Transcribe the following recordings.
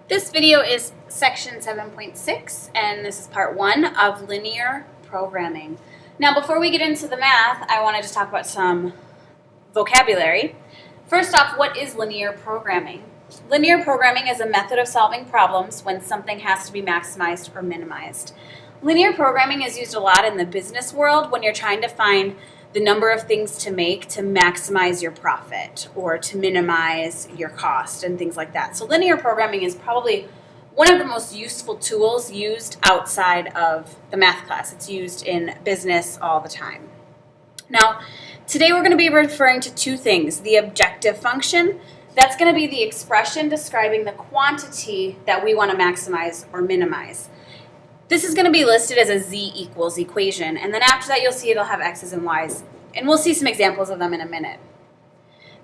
This video is section 7.6, and this is part 1 of linear programming. Now, before we get into the math, I want to just talk about some vocabulary. First off, what is linear programming? Linear programming is a method of solving problems when something has to be maximized or minimized. Linear programming is used a lot in the business world when you're trying to find the number of things to make to maximize your profit or to minimize your cost and things like that. So linear programming is probably one of the most useful tools used outside of the math class. It's used in business all the time. Now, today we're going to be referring to two things. The objective function, that's going to be the expression describing the quantity that we want to maximize or minimize. This is going to be listed as a z equals equation, and then after that you'll see it'll have x's and y's, and we'll see some examples of them in a minute.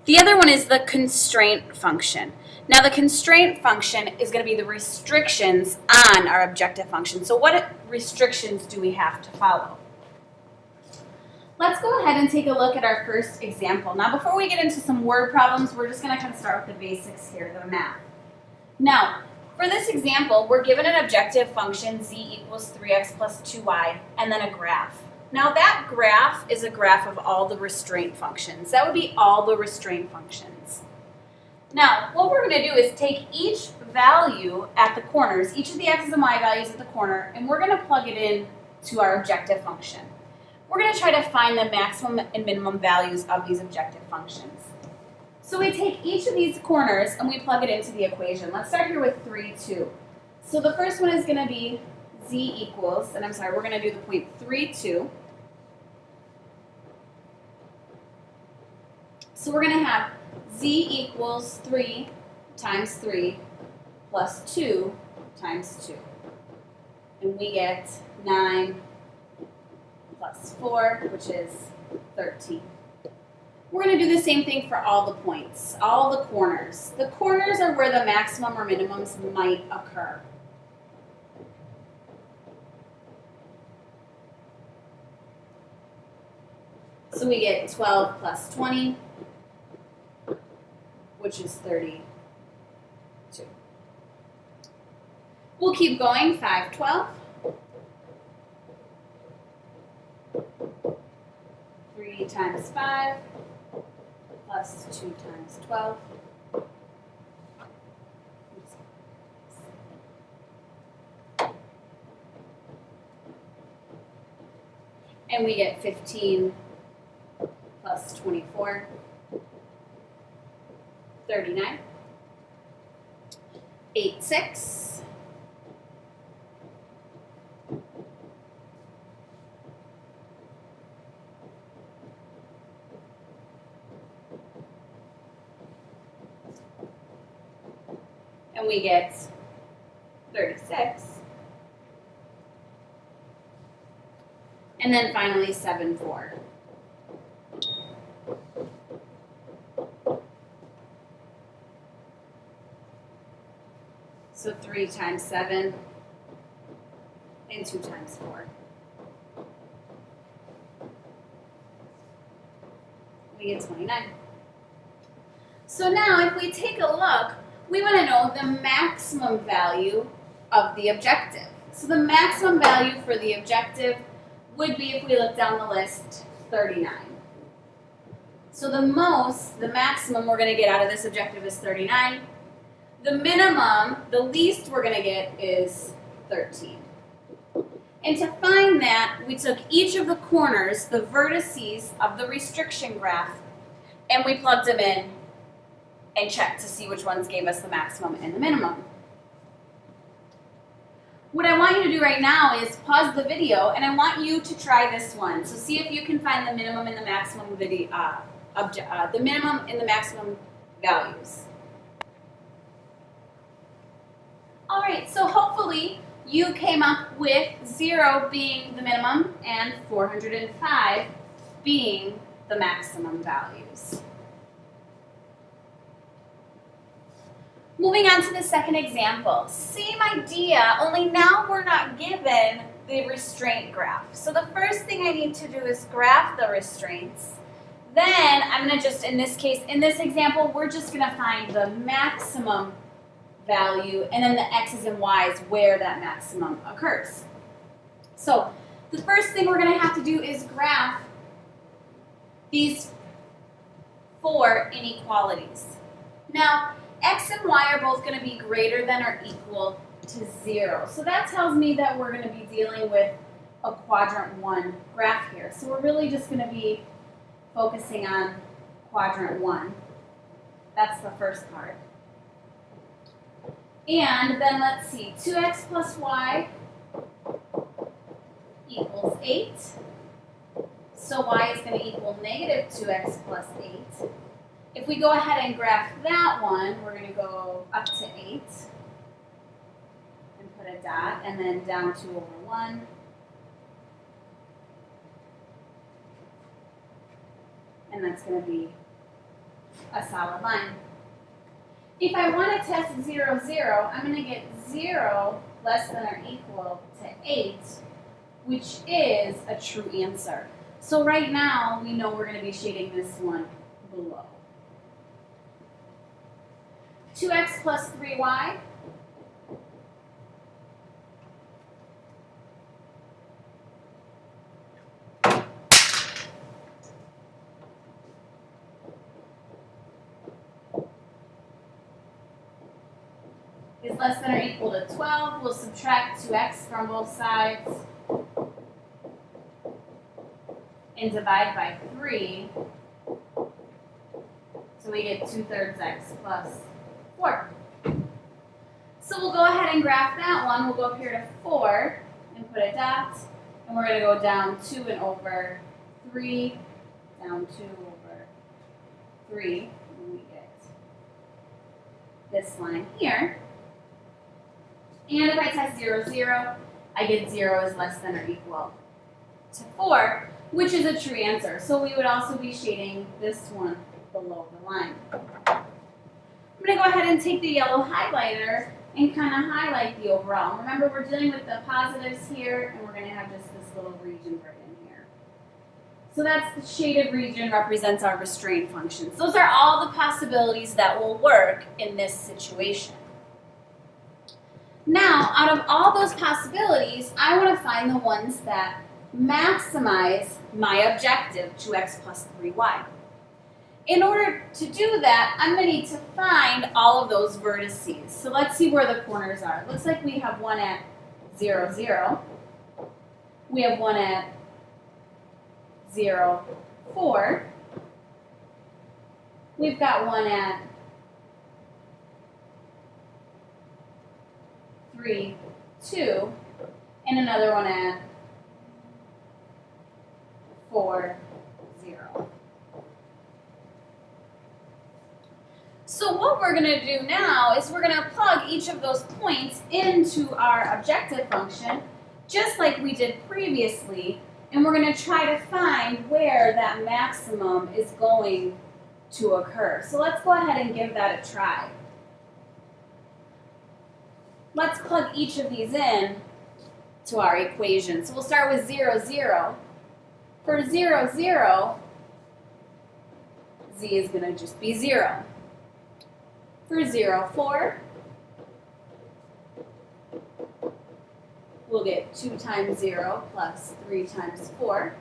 The other one is the constraint function. Now the constraint function is going to be the restrictions on our objective function. So what restrictions do we have to follow? Let's go ahead and take a look at our first example. Now before we get into some word problems, we're just going to kind of start with the basics here, the math. Now, for this example, we're given an objective function, z equals 3x plus 2y, and then a graph. Now that graph is a graph of all the restraint functions. That would be all the restraint functions. Now, what we're going to do is take each value at the corners, each of the x's and y values at the corner, and we're going to plug it in to our objective function. We're going to try to find the maximum and minimum values of these objective functions. So we take each of these corners and we plug it into the equation. Let's start here with 3, 2. So the first one is going to be z equals, and I'm sorry, we're going to do the point 3, 2. So we're going to have z equals 3 times 3 plus 2 times 2. And we get 9 plus 4, which is 13. We're going to do the same thing for all the points, all the corners. The corners are where the maximum or minimums might occur. So we get 12 plus 20, which is 32. We'll keep going, 5, 12. 3 times 5. Plus 2 times 12. And we get 15 plus 24, 39. 8, 6. And we get 36. And then finally 7, 4. So 3 times 7 and 2 times 4. We get 29. So now if we take a look, we want to know the maximum value of the objective. So the maximum value for the objective would be, if we look down the list, 39. So the maximum we're going to get out of this objective is 39. The minimum, the least we're going to get is 13. And to find that, we took each of the corners, the vertices of the restriction graph, and we plugged them in and check to see which ones gave us the maximum and the minimum. What I want you to do right now is pause the video, and I want you to try this one. So see if you can find the minimum and the maximum the minimum and the maximum values. All right, so hopefully you came up with 0 being the minimum and 405 being the maximum values. Moving on to the second example. Same idea, only now we're not given the restraint graph. So the first thing I need to do is graph the restraints. Then I'm going to just, in this case, in this example, we're just going to find the maximum value, and then the x's and y's where that maximum occurs. So the first thing we're going to have to do is graph these 4 inequalities. Now, x and y are both going to be greater than or equal to 0. So that tells me that we're going to be dealing with a quadrant 1 graph here. So we're really just going to be focusing on quadrant 1. That's the first part. And then let's see, 2x plus y equals 8. So y is going to equal negative 2x plus 8. If we go ahead and graph that one, we're going to go up to 8 and put a dot, and then down 2 over 1. And that's going to be a solid line. If I want to test 0, 0, I'm going to get 0 less than or equal to 8, which is a true answer. So right now, we know we're going to be shading this one below. 2x plus 3y is less than or equal to 12. We'll subtract 2x from both sides and divide by 3. So we get 2/3 x plus 4. So we'll go ahead and graph that one. We'll go up here to 4 and put a dot. And we're going to go down 2 and over 3, down 2 over 3. And we get this line here. And if I test 0, 0, I get 0 is less than or equal to 4, which is a true answer. So we would also be shading this one below the line. I'm going to go ahead and take the yellow highlighter and kind of highlight the overall. Remember, we're dealing with the positives here, and we're going to have just this little region right in here. So that's the shaded region represents our restraint functions. Those are all the possibilities that will work in this situation. Now, out of all those possibilities, I want to find the ones that maximize my objective, 2x plus 3y. In order to do that, I'm going to need to find all of those vertices. So let's see where the corners are. It looks like we have one at 0, 0. We have one at 0, 4. We've got one at 3, 2, and another one at 4, 0. So what we're going to do now is we're going to plug each of those points into our objective function, just like we did previously, and we're going to try to find where that maximum is going to occur. So let's go ahead and give that a try. Let's plug each of these in to our equation. So we'll start with 0, 0. For 0, 0, z is going to just be 0. For 0, 4, we'll get 2 times 0 plus 3 times 4,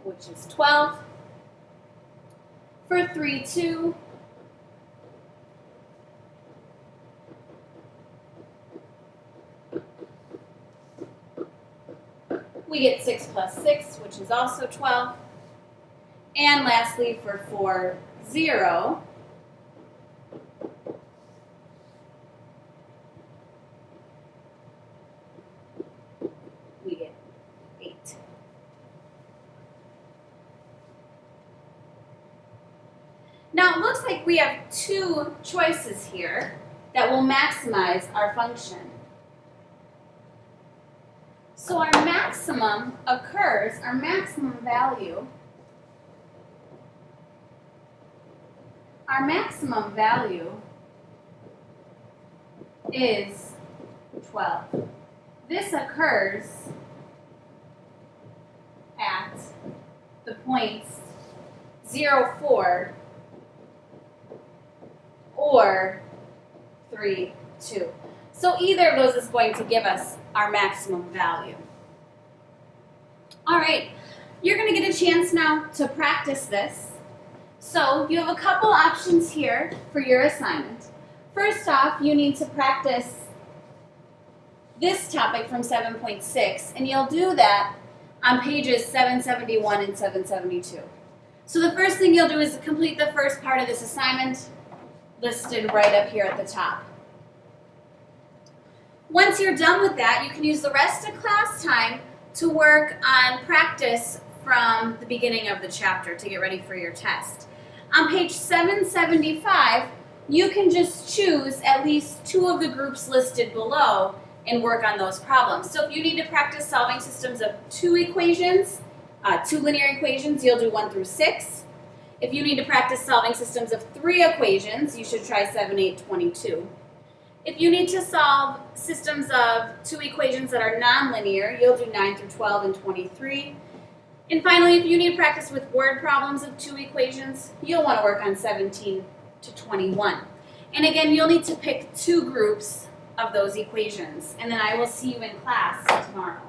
which is 12. For 3, 2, we get 6 plus 6, which is also 12. And lastly, for 4, 0, we get 8. Now it looks like we have 2 choices here that will maximize our function. So our maximum occurs, our maximum value, is 12. This occurs at the points 0, 4 or 3, 2. So either of those is going to give us our maximum value. All right, you're going to get a chance now to practice this. So you have a couple options here for your assignment. First off, you need to practice this topic from 7.6, and you'll do that on pages 771 and 772. So the first thing you'll do is complete the first part of this assignment listed right up here at the top. Once you're done with that, you can use the rest of class time to work on practice from the beginning of the chapter to get ready for your test. On page 775, you can just choose at least 2 of the groups listed below and work on those problems. So if you need to practice solving systems of 2 equations, 2 linear equations, you'll do 1 through 6. If you need to practice solving systems of 3 equations, you should try 7, 8, 22. If you need to solve systems of 2 equations that are nonlinear, you'll do 9 through 12 and 23. And finally, if you need practice with word problems of 2 equations, you'll want to work on 17 to 21. And again, you'll need to pick 2 groups of those equations. And then I will see you in class tomorrow.